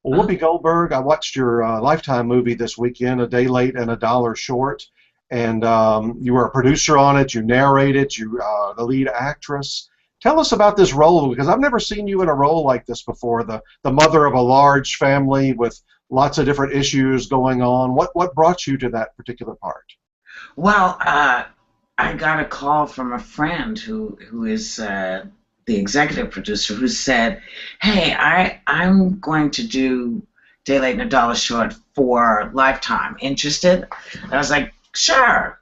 Well, Whoopi Goldberg, I watched your Lifetime movie this weekend, A Day Late and a Dollar Short, and you were a producer on it. You narrated. You the lead actress. Tell us about this role because I've never seen you in a role like this before. The mother of a large family with lots of different issues going on. What brought you to that particular part? Well, I got a call from a friend who is the executive producer who said, "Hey, I'm going to do Day Late and a Dollar Short for Lifetime. Interested?" And I was like, "Sure."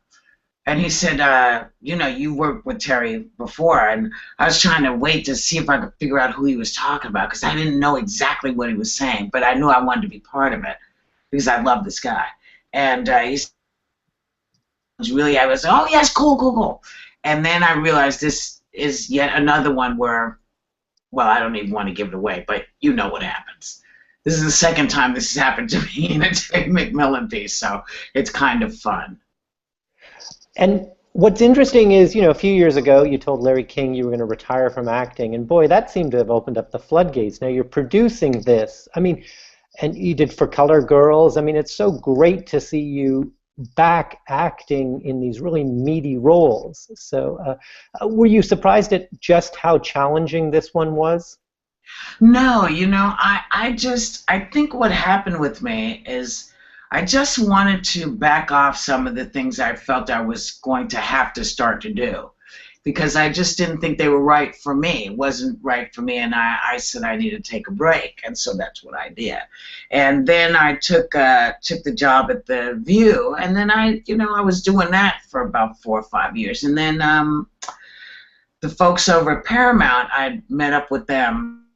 And he said, "You know, you worked with Terry before," and I was trying to wait to see if I could figure out who he was talking about because I didn't know exactly what he was saying, but I knew I wanted to be part of it because I love this guy. And he was really, I was, "Oh yes, cool, cool, cool." And then I realized this is yet another one where, well, I don't even want to give it away, but you know what happens. This is the second time this has happened to me in a Terry McMillan piece, so it's kind of fun. And what's interesting is, a few years ago you told Larry King you were going to retire from acting, and boy, that seemed to have opened up the floodgates. Now you're producing this. I mean, and you did For Color Girls. I mean, it's so great to see you back acting in these really meaty roles. So were you surprised at just how challenging this one was? No, I think what happened with me is I just wanted to back off some of the things I felt I was going to have to start to do because I just didn't think they were right for me. It wasn't right for me, and I said I needed to take a break, and so that's what I did. And then I took the job at The View, and then I was doing that for about 4 or 5 years. And then the folks over at Paramount, I met up with them,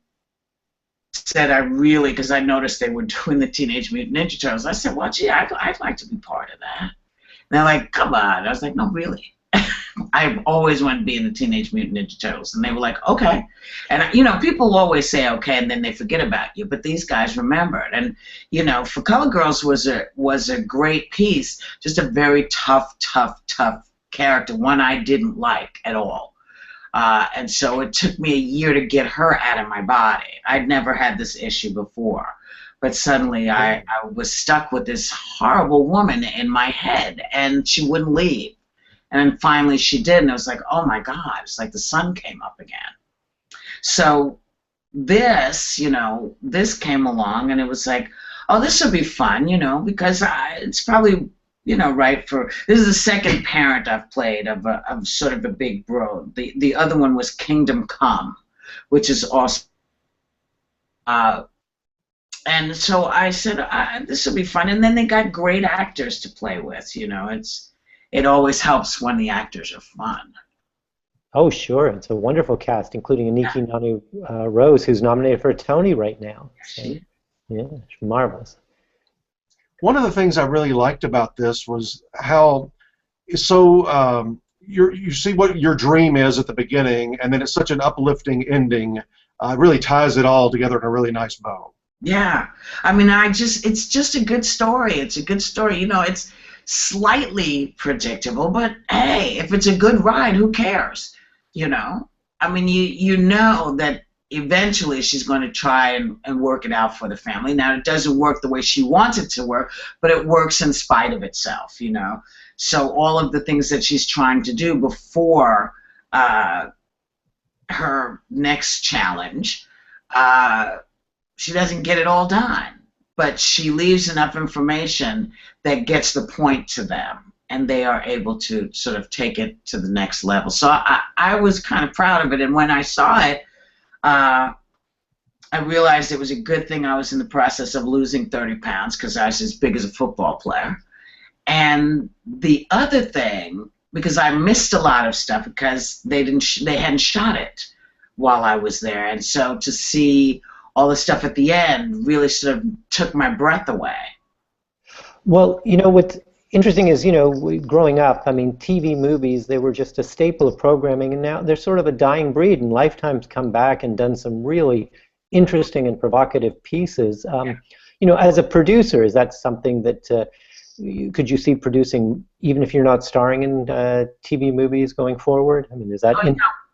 said because I noticed they were doing the Teenage Mutant Ninja Turtles. I said, well, gee, I'd like to be part of that. And they're like, come on. I was like, no, really. I've always wanted to be in the Teenage Mutant Ninja Turtles. And they were like, okay. And, people always say okay, and then they forget about you. But these guys remembered. And, For Color Girls was a great piece, just a very tough character, one I didn't like at all. And so it took me a year to get her out of my body. I'd never had this issue before. But suddenly I was stuck with this horrible woman in my head, and she wouldn't leave. And then finally she did, and I was like, oh my God, it's like the sun came up again. So this, this came along, and it was like, oh, this will be fun, because it's probably, right for, this is the second parent I've played of sort of a big bro. The other one was Kingdom Come, which is awesome. And so I said, this will be fun. And then they got great actors to play with, it always helps when the actors are fun. Oh, sure. It's a wonderful cast, including Aniki Nanu Rose, who's nominated for a Tony right now. So, yeah, she's marvelous. One of the things I really liked about this was how you see what your dream is at the beginning, and then it's such an uplifting ending. It really ties it all together in a really nice bow. Yeah, I mean, it's just a good story. It's a good story. It's slightly predictable, but hey, if it's a good ride, who cares? I mean, you know that eventually she's going to try and work it out for the family. Now, it doesn't work the way she wants it to work, but it works in spite of itself, So all of the things that she's trying to do before her next challenge, she doesn't get it all done, but she leaves enough information that gets the point to them, and they are able to sort of take it to the next level. So I was kind of proud of it, and when I saw it, I realized it was a good thing I was in the process of losing 30 pounds because I was as big as a football player. And the other thing, because I missed a lot of stuff because they hadn't shot it while I was there, and so to see all the stuff at the end really sort of took my breath away. Well, what's interesting is, growing up, I mean, TV movies, they were just a staple of programming, and now they're sort of a dying breed, and Lifetime's come back and done some really interesting and provocative pieces. As a producer, is that something that could you see producing, even if you're not starring in TV movies going forward? I mean, is that...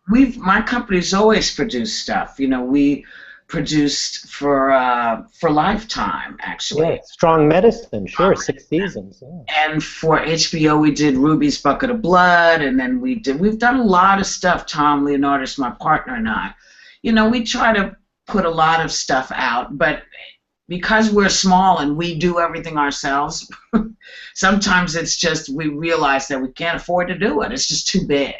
my company's always produced stuff. We produced for Lifetime, actually. Yeah, Strong Medicine, sure, 6 seasons. Yeah. And for HBO, we did Ruby's Bucket of Blood, and then we've done a lot of stuff. Tom Leonardis, my partner, and I. You know, we try to put a lot of stuff out, but because we're small and we do everything ourselves, sometimes it's just we realize that we can't afford to do it. It's just too big.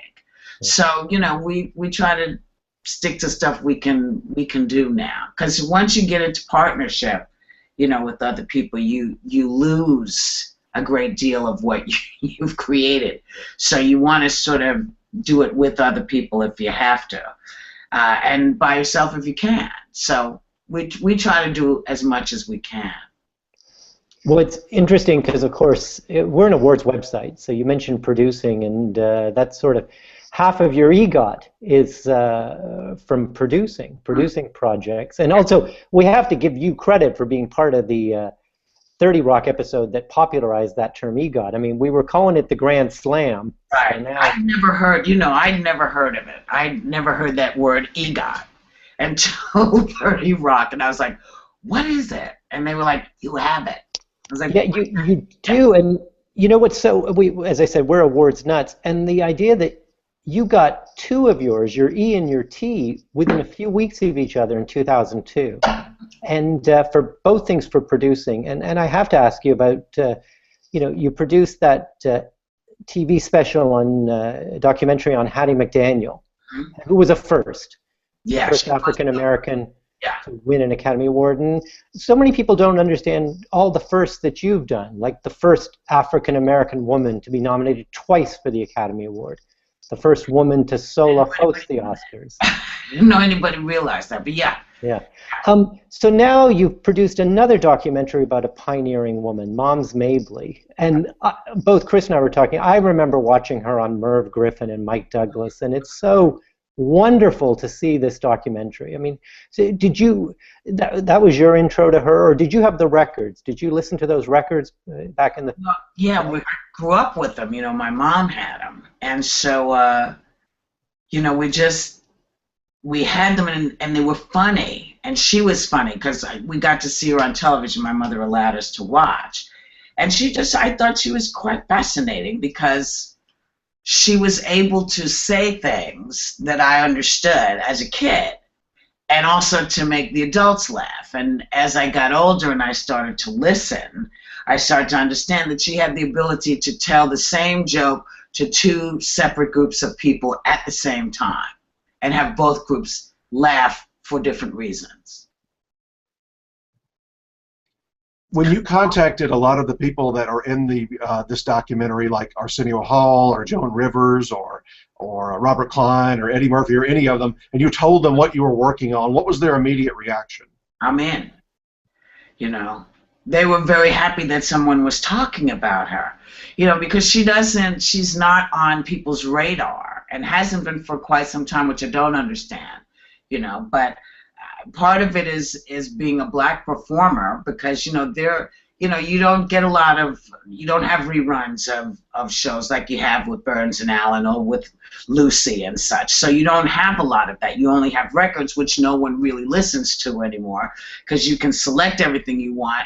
Yeah. So, you know, we try to stick to stuff we can do now. Because once you get into partnership, you know, with other people, you lose a great deal of what you've created. So you want to sort of do it with other people if you have to, and by yourself if you can. So we try to do as much as we can. Well, it's interesting because, of course, we're an awards website. So you mentioned producing, and that's sort of half of your EGOT is from producing projects. And also, we have to give you credit for being part of the 30 Rock episode that popularized that term EGOT. I mean, we were calling it the Grand Slam. Right. Now, I'd never heard of it. I'd never heard that word EGOT until 30 Rock, and I was like, what is it? And they were like, you have it. I was like, yeah, you do. And you know what's as I said, we're awards nuts. And the idea that you got 2 of yours, your E and your T, within a few weeks of each other in 2002. And for both things for producing. And I have to ask you about, you know, you produced that TV special on documentary on Hattie McDaniel, who was a first. Yeah, first African American yeah. to win an Academy Award. And so many people don't understand all the firsts that you've done, like the first African American woman to be nominated twice for the Academy Award, the first woman to solo host the Oscars. I didn't know anybody realized that, but yeah. Yeah. So now you've produced another documentary about a pioneering woman, Mom's Mabley. And both Chris and I were talking, I remember watching her on Merv Griffin and Mike Douglas, and it's so wonderful to see this documentary. I mean, so did you, that was your intro to her, or did you have the records? Did you listen to those records back in the... Yeah, we grew up with them. You know, my mom had them. And so, you know, we had them, and they were funny. And she was funny because we got to see her on television. My mother allowed us to watch. And I thought she was quite fascinating because she was able to say things that I understood as a kid, and also to make the adults laugh. And as I got older and I started to listen, I started to understand that she had the ability to tell the same joke to 2 separate groups of people at the same time and have both groups laugh for different reasons. When you contacted a lot of the people that are in the this documentary, like Arsenio Hall or Joan Rivers or Robert Klein or Eddie Murphy or any of them, and you told them what you were working on, what was their immediate reaction? I'm in. You know, they were very happy that someone was talking about her. You know, because she's not on people's radar and hasn't been for quite some time, which I don't understand. You know, but part of it is being a black performer, because you know you don't get you don't have reruns of shows like you have with Burns and Allen or with Lucy and such. So you don't have a lot of that. You only have records, which no one really listens to anymore, because you can select everything you want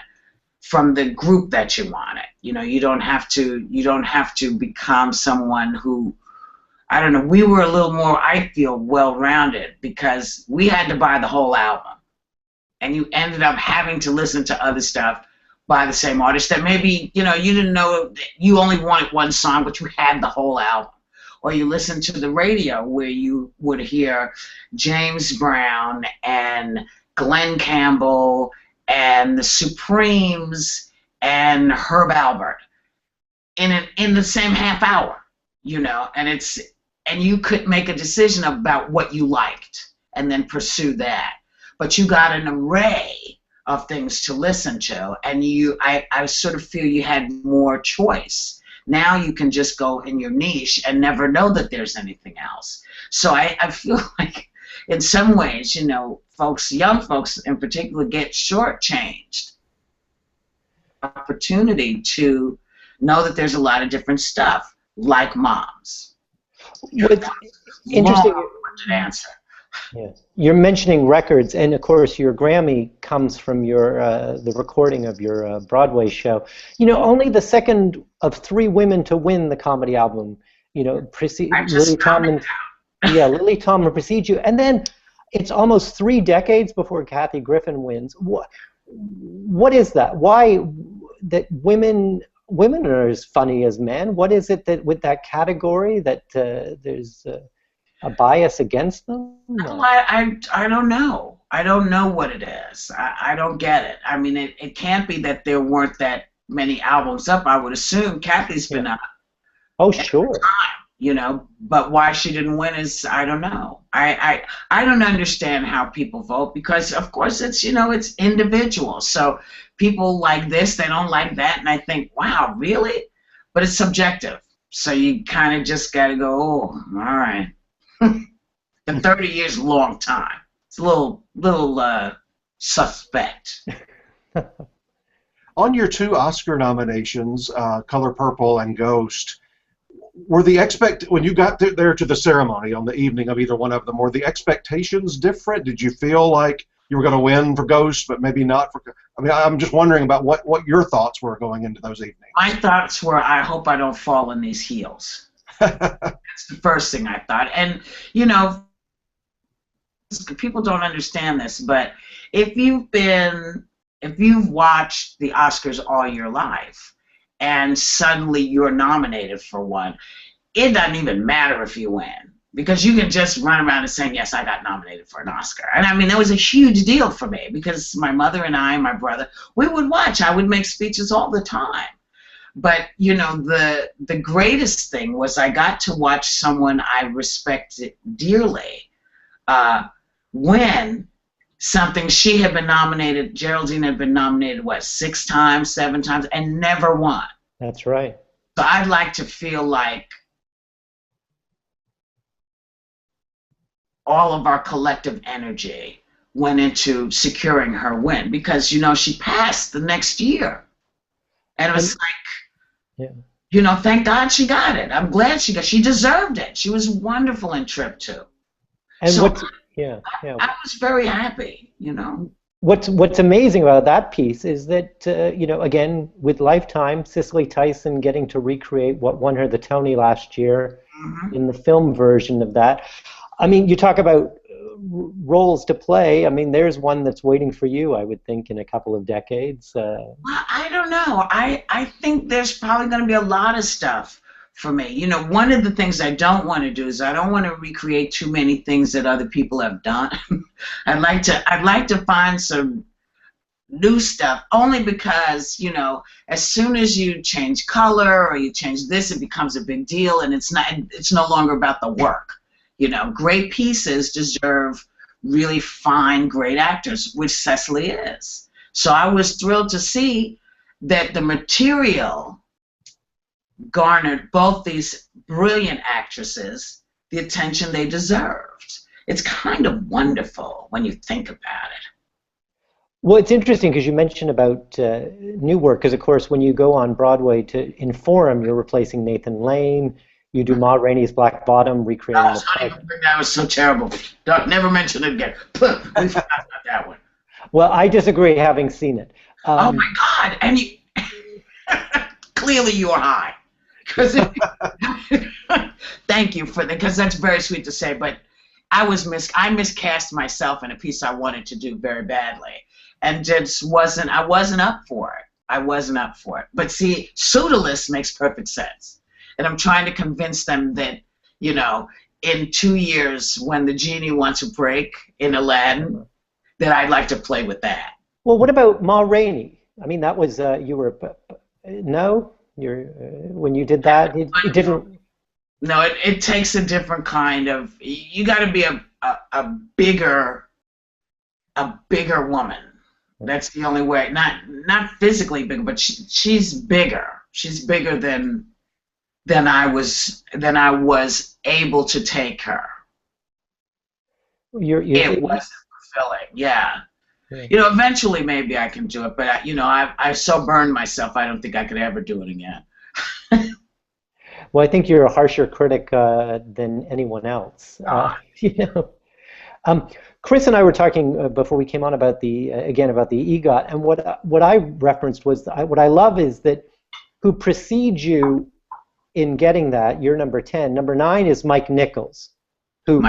from the group that you want it. You know, you don't have to become someone who, I don't know, we were a little more, I feel, well-rounded because we had to buy the whole album. And you ended up having to listen to other stuff by the same artist that maybe, you know, you didn't know, you only wanted one song, but you had the whole album. Or you listened to the radio where you would hear James Brown and Glenn Campbell and the Supremes and Herb Alpert in the same half hour, you know, and you could make a decision about what you liked and then pursue that. But you got an array of things to listen to, and I sort of feel you had more choice. Now you can just go in your niche and never know that there's anything else. So I feel like in some ways, you know, young folks in particular, get shortchanged opportunity to know that there's a lot of different stuff, like Moms. What's interesting, answer. Yeah. You're mentioning records, and of course your Grammy comes from your the recording of your Broadway show. You know, only the second of three women to win the comedy album. You know, I Lily just found it Tomlin. out. Yeah, Lily Tomlin precedes you, and then it's almost 3 decades before Kathy Griffin wins. What is that? Why that women are as funny as men? What is it that with that category that there's a bias against them? Well, I don't know. I don't know what it is. I don't get it. I mean, it can't be that there weren't that many albums up. I would assume Kathy's been up. Oh, sure. You know, but why she didn't win is I don't know. I don't understand how people vote because of course it's, you know, it's individual. So people like this, they don't like that, and I think, wow, really? But it's subjective. So you kind of just got to go, oh, all right. And 30 years is a long time. It's a little suspect. On your 2 Oscar nominations, Color Purple and Ghost, were the when you got there to the ceremony on the evening of either one of them, were the expectations different? Did you feel like you were going to win for Ghost, but maybe not for? I mean, I'm just wondering about what your thoughts were going into those evenings. My thoughts were, I hope I don't fall in these heels. That's the first thing I thought. And you know, people don't understand this, but if you've watched the Oscars all your life, and suddenly you're nominated for one, it doesn't even matter if you win because you can just run around and say, yes, I got nominated for an Oscar. And I mean, that was a huge deal for me because my mother and I, my brother, we would watch. I would make speeches all the time. But, you know, the greatest thing was I got to watch someone I respected dearly win something. She had been nominated, Geraldine had been nominated, what, 6 times, 7 times, and never won. That's right. So I'd like to feel like all of our collective energy went into securing her win because, you know, she passed the next year. And it was like, you know, thank God she got it. I'm glad she deserved it. She was wonderful in Trip 2. And so I was very happy, you know. What's amazing about that piece is that, you know, again, with Lifetime, Cicely Tyson getting to recreate what won her the Tony last year in the film version of that. I mean, you talk about roles to play. I mean, there's one that's waiting for you, I would think, in a couple of decades. Well, I don't know. I think there's probably going to be a lot of stuff for me. You know, one of the things I don't want to do is I don't want to recreate too many things that other people have done. I'd like to find some new stuff only because, you know, as soon as you change color or you change this, it becomes a big deal and it's no longer about the work. You know, great pieces deserve really fine, great actors, which Cecily is. So I was thrilled to see that the material garnered both these brilliant actresses the attention they deserved. It's kind of wonderful when you think about it. Well, it's interesting because you mentioned about new work, because of course when you go on Broadway in Forum, you're replacing Nathan Lane. You do Ma Rainey's Black Bottom, recreating the play. That was so terrible. Don't never mention it again. We forgot about that one. Well, I disagree, having seen it. Oh my God! And you clearly you are high. Thank you for that, because that's very sweet to say. But I miscast myself in a piece I wanted to do very badly, and just I wasn't up for it. I wasn't up for it. But see, Pseudolus makes perfect sense. And I'm trying to convince them that, you know, in 2 years when the genie wants a break in Aladdin, that I'd like to play with that. Well, what about Ma Rainey? I mean, that was, you were, no? When you did that, it didn't... No, it takes a different kind of, you got to be a bigger woman. That's the only way. Not physically bigger, but she's bigger. She's bigger than I was able to take her. It wasn't fulfilling, yeah. You know, eventually maybe I can do it, but you know, I so burned myself, I don't think I could ever do it again. Well, I think you're a harsher critic than anyone else. You know. Chris and I were talking before we came on about the again about the EGOT, and what I referenced was what I love is that who precedes you in getting that. You're number 10. Number 9 is Mike Nichols, who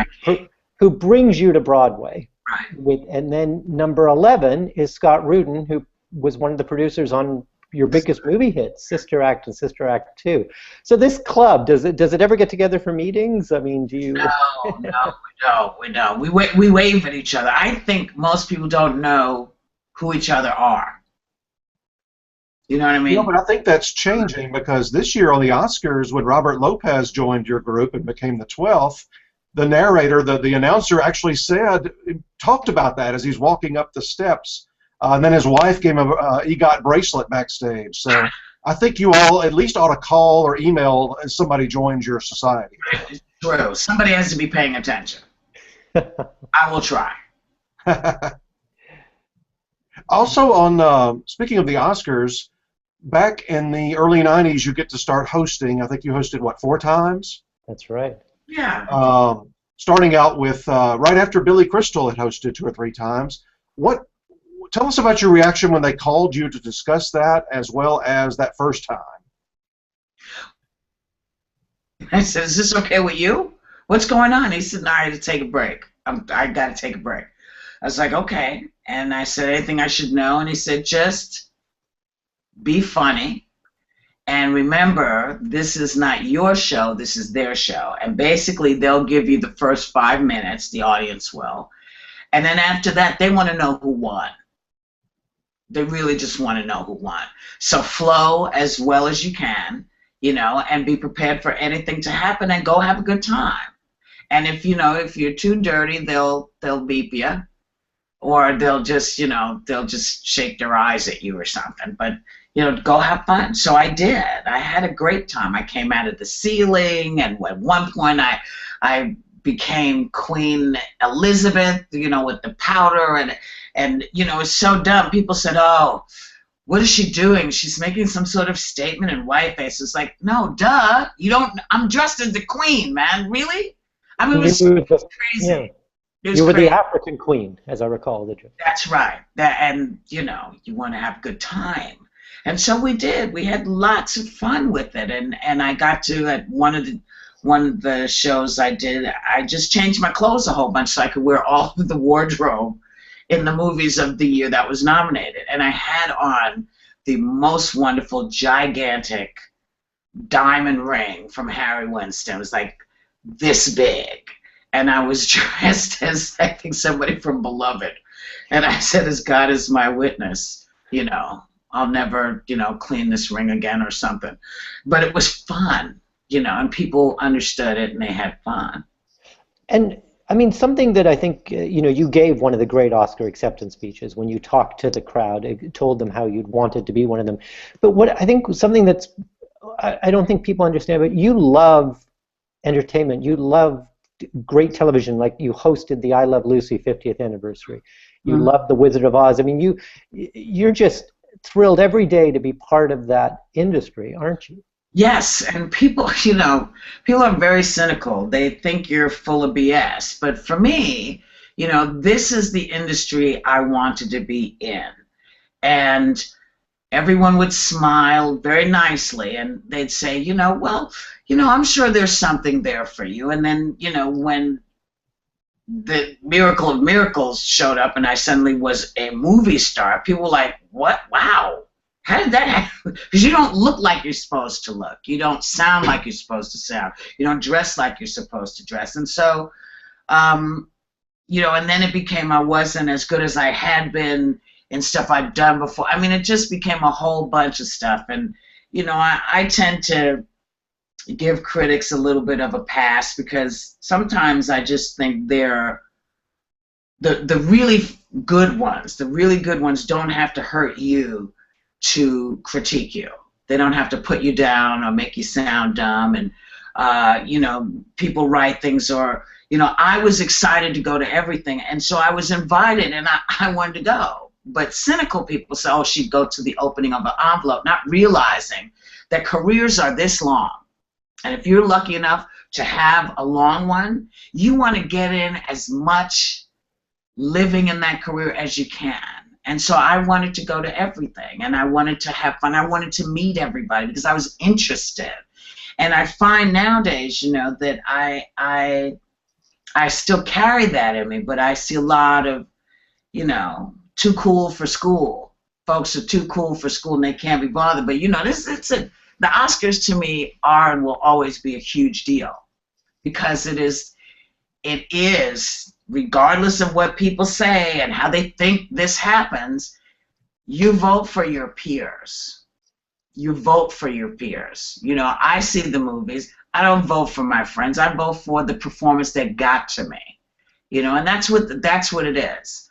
brings you to Broadway. Right. And then number 11 is Scott Rudin, who was one of the producers on your biggest movie hits, Sister Act and Sister Act 2. So this club, does it ever get together for meetings? I mean, do you? No, we don't. We wave at each other. I think most people don't know who each other are. You know what I mean? No, but I think that's changing because this year on the Oscars, when Robert Lopez joined your group and became the 12th, the narrator, the announcer actually talked about that as he's walking up the steps. And then his wife gave him a EGOT bracelet backstage. So I think you all at least ought to call or email as somebody joins your society. It's true. Somebody has to be paying attention. I will try. Also, on speaking of the Oscars, back in the early 90s, you get to start hosting. I think you hosted, what, 4 times? That's right. Yeah. Starting out with right after Billy Crystal had hosted 2 or 3 times. Tell us about your reaction when they called you to discuss that, as well as that first time. I said, "Is this okay with you? What's going on?" He said, "No, I had to take a break. I got to take a break." I was like, "Okay." And I said, "Anything I should know?" And he said, "Just be funny. And remember, this is not your show, this is their show. And basically, they'll give you the first 5 minutes, the audience will. And then after that, they want to know who won. They really just want to know who won. So flow as well as you can, you know, and be prepared for anything to happen and go have a good time. And if you're too dirty, they'll beep you. Or they'll just shake their eyes at you or something. But, go have fun. So I did. I had a great time. I came out of the ceiling, and at one point I became Queen Elizabeth, with the powder, and it's so dumb. People said, "Oh, what is she doing? She's making some sort of statement in whiteface." It's like, no, duh. I'm dressed as the Queen, man. Really? I mean, it was crazy. Yeah. You were the African Queen, as I recall, did you? That's right. And you want to have a good time. And so we did. We had lots of fun with it. And I got to, at one of the shows I did, I just changed my clothes a whole bunch so I could wear all of the wardrobe in the movies of the year that was nominated. And I had on the most wonderful, gigantic diamond ring from Harry Winston. It was like this big. And I was dressed as, I think, somebody from Beloved. And I said, "As God is my witness, I'll never, clean this ring again," or something. But it was fun, and people understood it and they had fun. And I mean, something that I think, you gave one of the great Oscar acceptance speeches when you talked to the crowd, told them how you'd wanted to be one of them. But what I think something that's, I don't think people understand, but you love entertainment. You love great television, like you hosted the I Love Lucy 50th anniversary. You love The Wizard of Oz. I mean, you're just thrilled every day to be part of that industry, aren't you? Yes, and people, people are very cynical. They think you're full of BS. But for me, this is the industry I wanted to be in. And everyone would smile very nicely, and they'd say, "Well, I'm sure there's something there for you." And then, when the Miracle of Miracles showed up and I suddenly was a movie star, people were like, "What? Wow. How did that happen?" Because you don't look like you're supposed to look. You don't sound like you're supposed to sound. You don't dress like you're supposed to dress. And so, and then it became I wasn't as good as I had been in stuff I'd done before. I mean, it just became a whole bunch of stuff. And, I tend to give critics a little bit of a pass because sometimes I just think they're the really good ones. The really good ones don't have to hurt you to critique you. They don't have to put you down or make you sound dumb. And, people write things or, I was excited to go to everything. And so I was invited and I wanted to go. But cynical people say, "Oh, she'd go to the opening of an envelope," not realizing that careers are this long. And if you're lucky enough to have a long one, you want to get in as much living in that career as you can. And so I wanted to go to everything, and I wanted to have fun. I wanted to meet everybody because I was interested. And I find nowadays, you know, that I still carry that in me, but I see a lot of, you know, too cool for school. Folks are too cool for school and they can't be bothered. But you know, the Oscars to me are and will always be a huge deal because it is, regardless of what people say and how they think this happens, you vote for your peers. You vote for your peers. You know, I see the movies. I don't vote for my friends. I vote for the performance that got to me. You know, and that's what it is.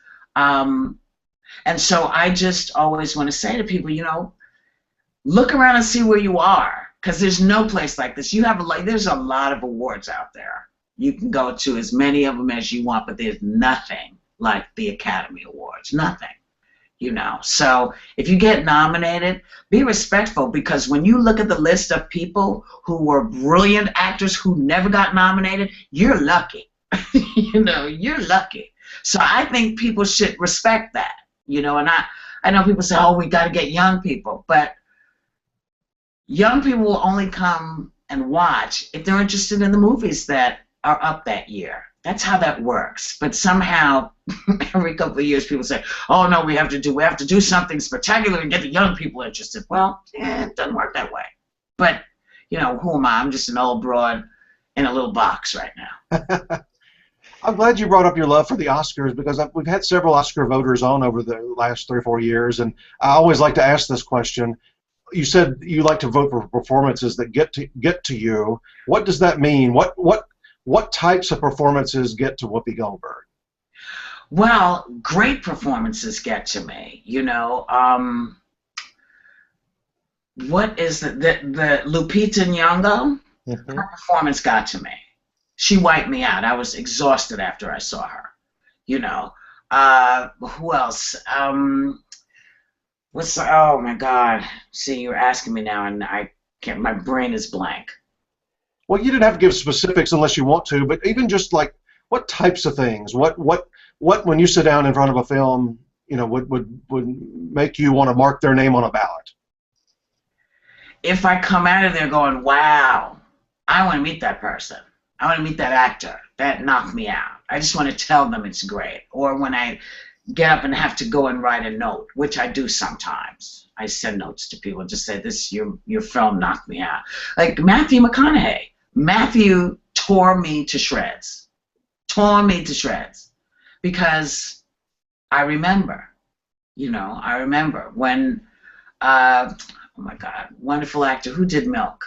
And so I just always want to say to people, you know, look around and see where you are, because there's no place like this. There's a lot of awards out there. You can go to as many of them as you want, but there's nothing like the Academy Awards. Nothing. You know, so if you get nominated, be respectful, because when you look at the list of people who were brilliant actors who never got nominated, you're lucky. You know, you're lucky. So I think people should respect that. You know, and I know people say, oh, we got to get young people, but young people will only come and watch if they're interested in the movies that are up that year. That's how that works. But somehow, every couple of years, people say, "Oh no, we have to do something spectacular and get the young people interested." Well, yeah, it doesn't work that way. But you know, who am I? I'm just an old broad in a little box right now. I'm glad you brought up your love for the Oscars, because we've had several Oscar voters on over the last 3 or 4 years, and I always like to ask this question. You said you like to vote for performances that get to you. What does that mean? What types of performances get to Whoopi Goldberg? Well, great performances get to me. You know, what is the Lupita Nyong'o? Mm-hmm. Her performance got to me. She wiped me out. I was exhausted after I saw her. You know, who else? Oh my God! See, you're asking me now, and I can't. My brain is blank. Well, you didn't have to give specifics unless you want to, but even just like what types of things, what when you sit down in front of a film, you know, would make you want to mark their name on a ballot? If I come out of there going, wow, I want to meet that person. I want to meet that actor. That knocked me out. I just want to tell them it's great. Or when I get up and have to go and write a note, which I do sometimes. I send notes to people and just say, your film knocked me out. Like Matthew McConaughey. Matthew tore me to shreds. Tore me to shreds. Because I remember, you know, when, oh my God, wonderful actor, who did Milk?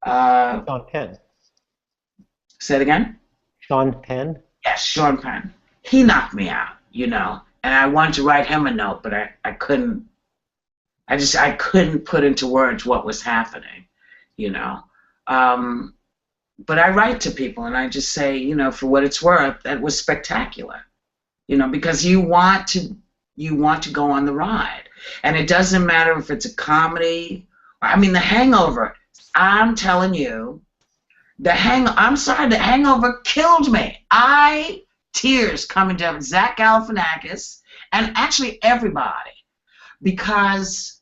Sean Penn. Say it again? Sean Penn? Yes, Sean Penn. He knocked me out, you know, and I wanted to write him a note, but I couldn't. I couldn't put into words what was happening, you know. But I write to people and I just say, you know, for what it's worth, that was spectacular, you know, because you want to go on the ride, and it doesn't matter if it's a comedy. I mean, The Hangover. I'm telling you, The Hangover killed me. Tears coming down Zach Galifianakis and actually everybody, because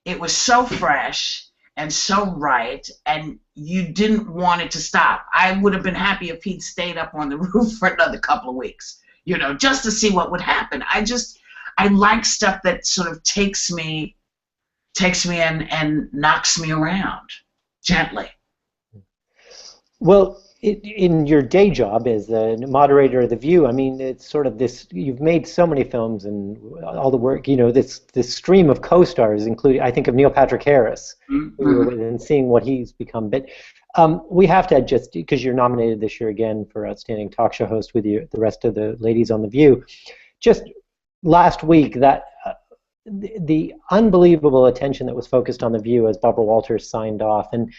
it was so fresh and so right, and you didn't want it to stop. I would have been happy if he'd stayed up on the roof for another couple of weeks, you know, just to see what would happen. I like stuff that sort of takes me and knocks me around gently. Well, in your day job as the moderator of The View, I mean, it's sort of this, you've made so many films and all the work, you know, this stream of co-stars, including, I think of Neil Patrick Harris, Mm-hmm. and seeing what he's become. But we have to just, because you're nominated this year again for Outstanding Talk Show Host with you, the rest of the ladies on The View. Just last week, that the unbelievable attention that was focused on The View as Barbara Walters signed off, and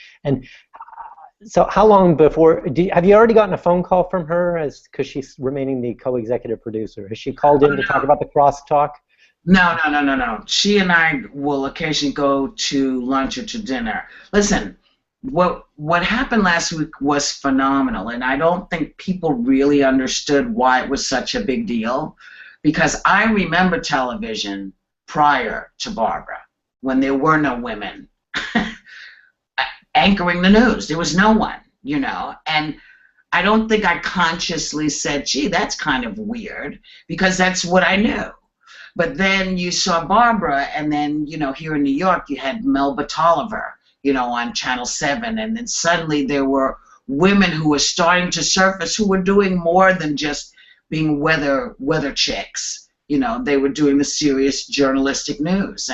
so how long before, have you already gotten a phone call from her, because she's remaining the co-executive producer? Has she called in to talk about the crosstalk? No. She and I will occasionally go to lunch or to dinner. Listen, what happened last week was phenomenal, and I don't think people really understood why it was such a big deal, because I remember television prior to Barbara, when there were no women anchoring the news. There was no one, you know, and I don't think I consciously said, gee, that's kind of weird, because that's what I knew. But then you saw Barbara, and then, you know, here in New York, you had Melba Tolliver, you know, on Channel 7, and then suddenly there were women who were starting to surface who were doing more than just being weather chicks. You know, they were doing the serious journalistic news.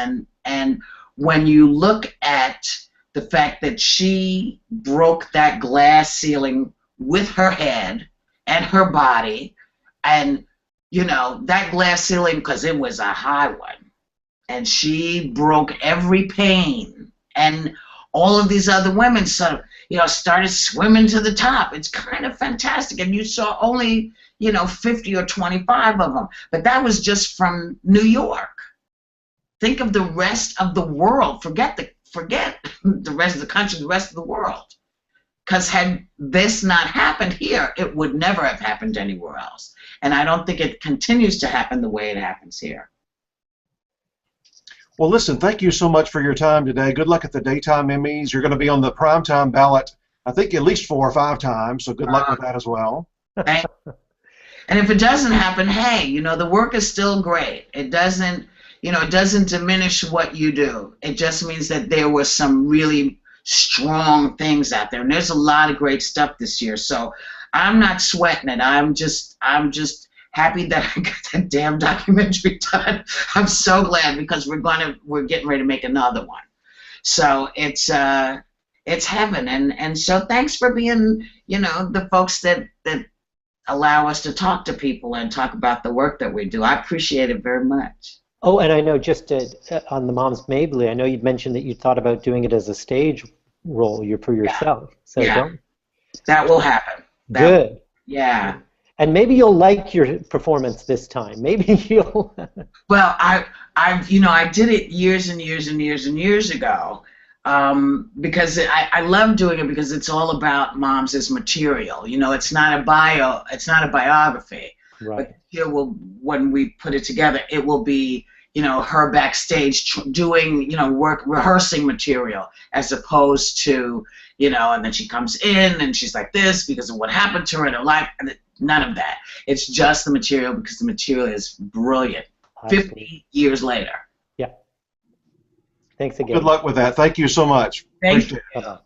And when you look at the fact that she broke that glass ceiling with her head and her body, and, you know, that glass ceiling, because it was a high one, and she broke every pane, and all of these other women sort of, you know, started swimming to the top. It's kind of fantastic, and you saw only, you know, 50 or 25 of them, but that was just from New York. Think of the rest of the world. Forget the rest of the country, the rest of the world. Because had this not happened here, it would never have happened anywhere else. And I don't think it continues to happen the way it happens here. Well, listen, thank you so much for your time today. Good luck at the daytime Emmys. You're going to be on the primetime ballot, I think, at least 4 or 5 times, so good luck with that as well. And if it doesn't happen, hey, you know, the work is still great. It doesn't, you know, it doesn't diminish what you do. It just means that there was some really strong things out there, and there's a lot of great stuff this year. So I'm not sweating it. I'm just happy that I got that damn documentary done. I'm so glad, because we're getting ready to make another one. So it's heaven, and so thanks for being, you know, the folks that allow us to talk to people and talk about the work that we do. I appreciate it very much. Oh, and I know, just on the Mom's Mabley, I know you'd mentioned that you thought about doing it as a stage role for yourself. So yeah. That will happen. Good. Yeah. And maybe you'll like your performance this time. Maybe you'll. Well, I did it years and years and years and years ago, because I love doing it, because it's all about moms as material. You know, it's not a biography. Right. But here when we put it together, it will be, you know, her backstage doing, you know, rehearsing material, as opposed to, you know, and then she comes in and she's like this because of what happened to her in her life. And none of that. It's just the material, because the material is brilliant. 50 years later. Yeah. Thanks again. Good luck with that. Thank you so much. Thank you. Bye-bye.